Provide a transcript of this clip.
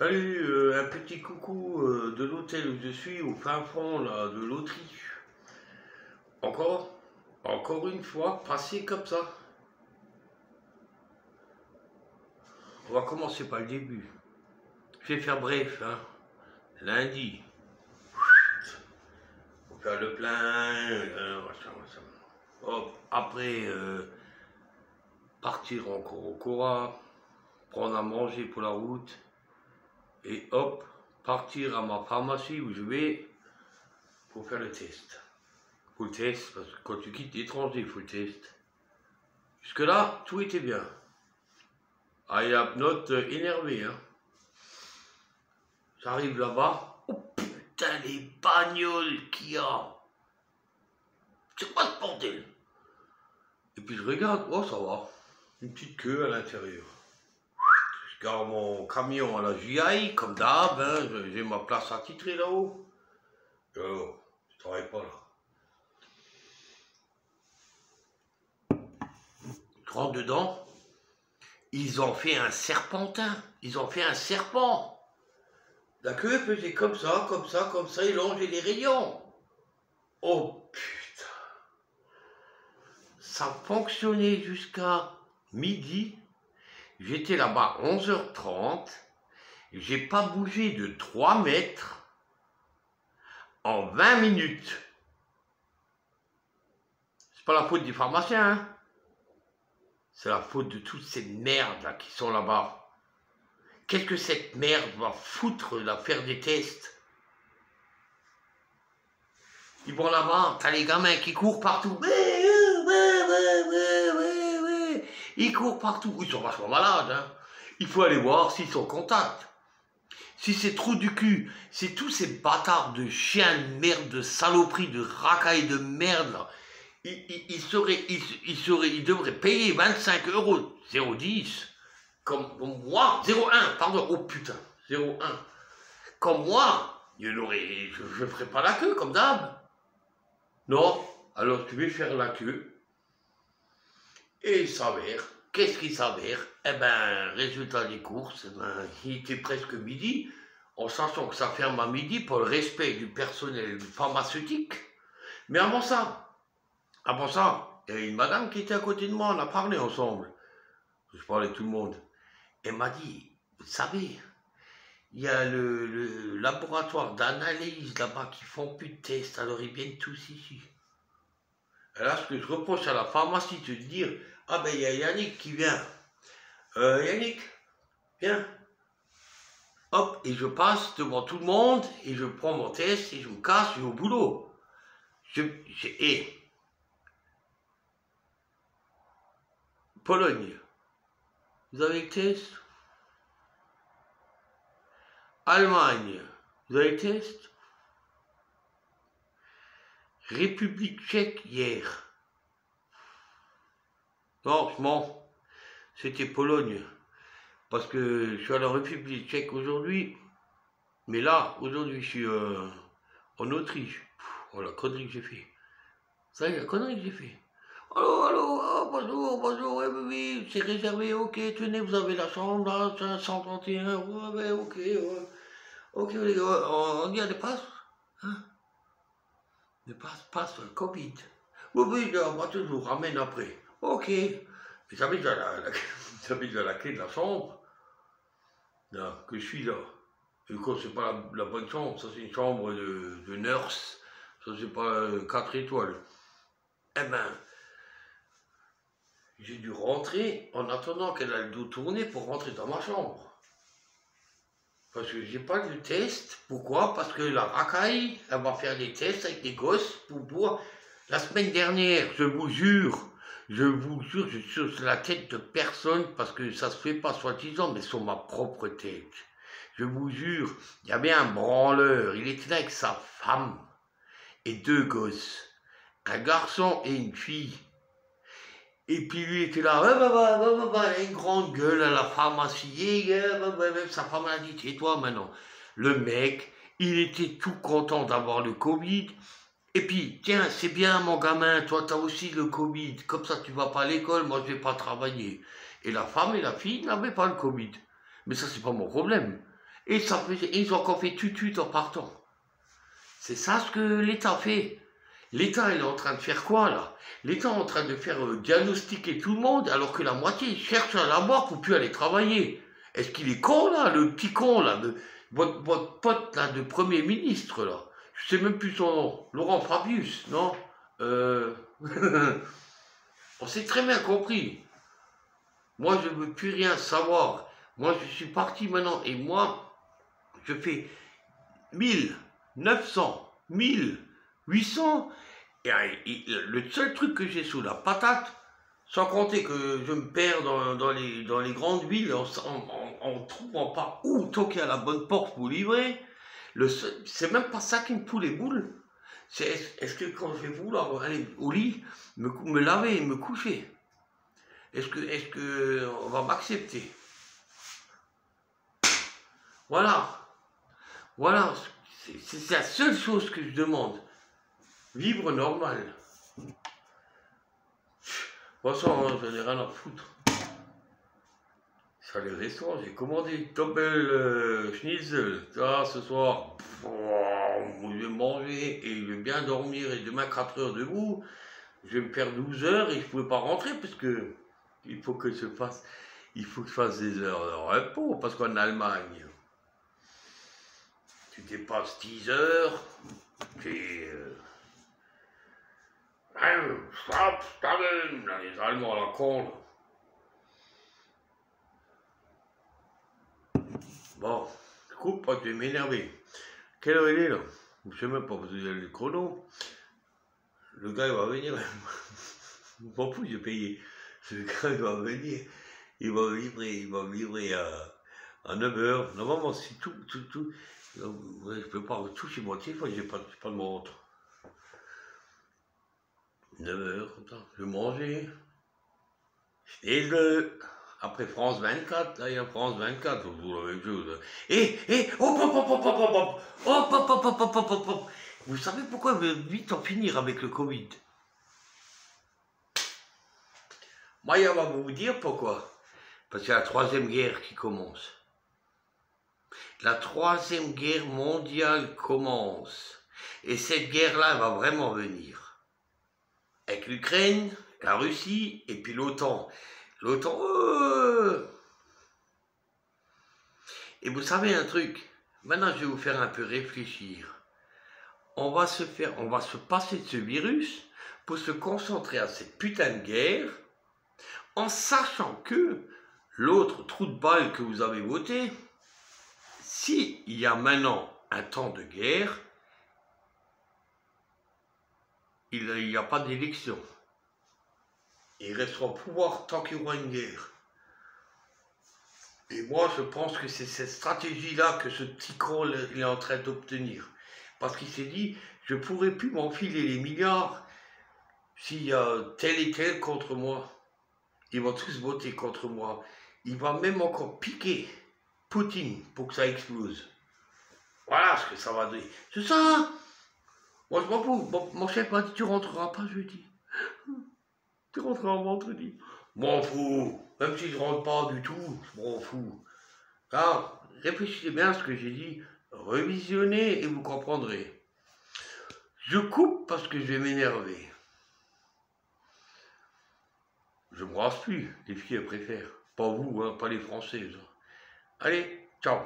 Salut, un petit coucou de l'hôtel où je suis, au fin fond là, de l'Autriche. Encore une fois, passé comme ça. On va commencer par le début. Je vais faire bref, hein. Lundi, faut faire le plein, machin. Hop, après, partir encore au Cora, prendre à manger pour la route, et hop, partir à ma pharmacie où je vais pour faire le test. Faut le test, parce que quand tu quittes l'étranger, il faut le test. Jusque-là, tout était bien. Ah, il y a note énervé, hein. J'arrive là-bas. Oh putain, les bagnoles qu'il y a. C'est quoi ce bordel? Et puis je regarde, oh ça va. Une petite queue à l'intérieur. Je garde mon camion à la GI, comme d'hab, hein. J'ai ma place attitrée là-haut. Oh, je travaille pas là. Je rentre dedans. Ils ont fait un serpentin. Ils ont fait un serpent. La queue faisait comme ça, ils longeaient les rayons. Oh putain. Ça fonctionnait jusqu'à midi. J'étais là-bas à 11h30. J'ai pas bougé de 3 mètres en 20 minutes. C'est pas la faute des pharmaciens, hein. C'est la faute de toutes ces merdes là qui sont là-bas. Qu'est-ce que cette merde va foutre à faire des tests? Ils vont là-bas, t'as les gamins qui courent partout. Ils courent partout. Ils sont vachement malades, hein. Il faut aller voir s'ils sont en contact. Si c'est trop du cul, c'est tous ces bâtards de chiens de merde, de saloperies, de racailles de merde là. Ils devraient payer 25 €, 0,10. Comme moi, 0,1, pardon, oh putain, 0,1. Comme moi, je ne ferai pas la queue, comme d'hab. Non, alors tu vais faire la queue. Et il s'avère, qu'est-ce qu'il s'avère? Eh ben, résultat des courses, eh ben, il était presque midi, en sachant que ça ferme à midi pour le respect du personnel pharmaceutique. Mais avant ça, il y a une madame qui était à côté de moi, on a parlé ensemble. Je parlais à tout le monde. Elle m'a dit, vous savez, il y a le laboratoire d'analyse là-bas qui font plus de tests, alors ils viennent tous ici. Et là, ce que je reproche à la pharmacie, c'est de dire, ah ben il y a Yannick qui vient. Yannick, viens. Hop, et je passe devant tout le monde, et je prends mon test, et je me casse, je vais au boulot. Et Pologne, vous avez le test? Allemagne, vous avez le test? République tchèque hier. Non, je mens. C'était Pologne. Parce que je suis à la République tchèque aujourd'hui. Mais là, aujourd'hui, je suis en Autriche. Oh, la connerie que j'ai fait. Ça y est, la connerie que j'ai fait. Allô, oh, bonjour, oui, c'est réservé, ok, tenez, vous avez la chambre, là, 131, ouais, ok, les gars, on y a des passes, hein? Des passes Covid. Oui, moi, je vous ramène après. Ok. Mais j'avais déjà la clé de la chambre, là, que je suis là. Et quand c'est pas la bonne chambre, ça c'est une chambre de nurse, ça c'est pas 4 étoiles. Eh ben, j'ai dû rentrer en attendant qu'elle ait le dos tourné pour rentrer dans ma chambre. Parce que j'ai pas de test. Pourquoi? Parce que la racaille, elle va faire des tests avec des gosses pour boire. La semaine dernière, je vous jure, je suis sur la tête de personne parce que ça se fait pas soi-disant, mais sur ma propre tête. Je vous jure, il y avait un branleur, il était là avec sa femme et 2 gosses, un garçon et une fille. Et puis lui était là, il a une grande gueule à la pharmacie, sa femme a dit, tais-toi maintenant. Le mec, il était tout content d'avoir le Covid. Et puis, tiens, c'est bien mon gamin, toi t'as aussi le Covid, comme ça tu vas pas à l'école, moi je vais pas travailler. Et la femme et la fille n'avaient pas le Covid. Mais ça c'est pas mon problème. Et ils ont encore fait tut en partant. C'est ça ce que l'État fait. L'État, il est en train de faire quoi, là? L'État est en train de faire diagnostiquer tout le monde, alors que la moitié cherche à la mort pour plus aller travailler. Est-ce qu'il est con, là, le petit con, là, votre pote, là, de Premier ministre, là? Je sais même plus son nom. Laurent Fabius, non? On s'est très bien compris. Moi, je ne veux plus rien savoir. Moi, je suis parti maintenant, et moi, je fais 1000, 900, 1000, 800, et le seul truc que j'ai sous la patate, sans compter que je me perds dans les grandes villes en trouvant pas où toquer à la bonne porte pour livrer, c'est même pas ça qui me fout les boules. C'est est-ce que quand je vais vouloir aller au lit, me laver et me coucher, est-ce que on va m'accepter? Voilà. Voilà, c'est la seule chose que je demande. Vivre normal. De toute façon, j'en ai rien à foutre. Sur les restaurants, j'ai commandé Doppel Schnitzel. Ah, ce soir, je vais manger et je vais bien dormir. Et demain, 4 heures debout, je vais me faire 12 heures et je ne pouvais pas rentrer parce que il faut que je fasse des heures de repos. Parce qu'en Allemagne, tu dépasses 10 heures, et les Allemands à la con. Bon, je coupe pas, tu vas m'énerver. Quelle heure il est là? Je sais même pas, vous avez le chrono. Le gars il va venir. Je m'en fous, j'ai payé. Le gars il va venir. Il va me livrer à 9 h. Normalement, c'est tout. Je peux pas toucher mon téléphone, j'ai pas de montre. 9 h, comme ça. Je vais manger. Et après France 24, là il y a France 24, toujours la même chose. Hop. Vous savez pourquoi on veut vite en finir avec le Covid? Moi, on va vous dire pourquoi. Parce qu'il y a la troisième guerre qui commence. La troisième guerre mondiale commence. Et cette guerre-là, elle va vraiment venir. Avec l'Ukraine, la Russie et puis l'OTAN. Et vous savez un truc, maintenant je vais vous faire un peu réfléchir. On va se passer de ce virus pour se concentrer à cette putain de guerre, en sachant que l'autre trou de balle que vous avez voté, s'il y a maintenant un temps de guerre, il n'y a pas d'élection. Il restera au pouvoir tant qu'il y aura une guerre. Et moi, je pense que c'est cette stratégie-là que ce petit con est en train d'obtenir. Parce qu'il s'est dit, je ne pourrai plus m'enfiler les milliards s'il y a tel et tel contre moi. Ils vont tous voter contre moi. Il va même encore piquer Poutine pour que ça explose. Voilà ce que ça va donner. C'est ça. Moi, je m'en fous. Mon chef m'a dit, tu rentreras pas jeudi. Tu rentreras vendredi. M'en fous. Même si je rentre pas du tout, je m'en fous. Alors, réfléchissez bien à ce que j'ai dit. Revisionnez et vous comprendrez. Je coupe parce que je vais m'énerver. Je me rase plus. Les filles, elles préfèrent. Pas vous, hein, pas les Françaises. Allez, ciao.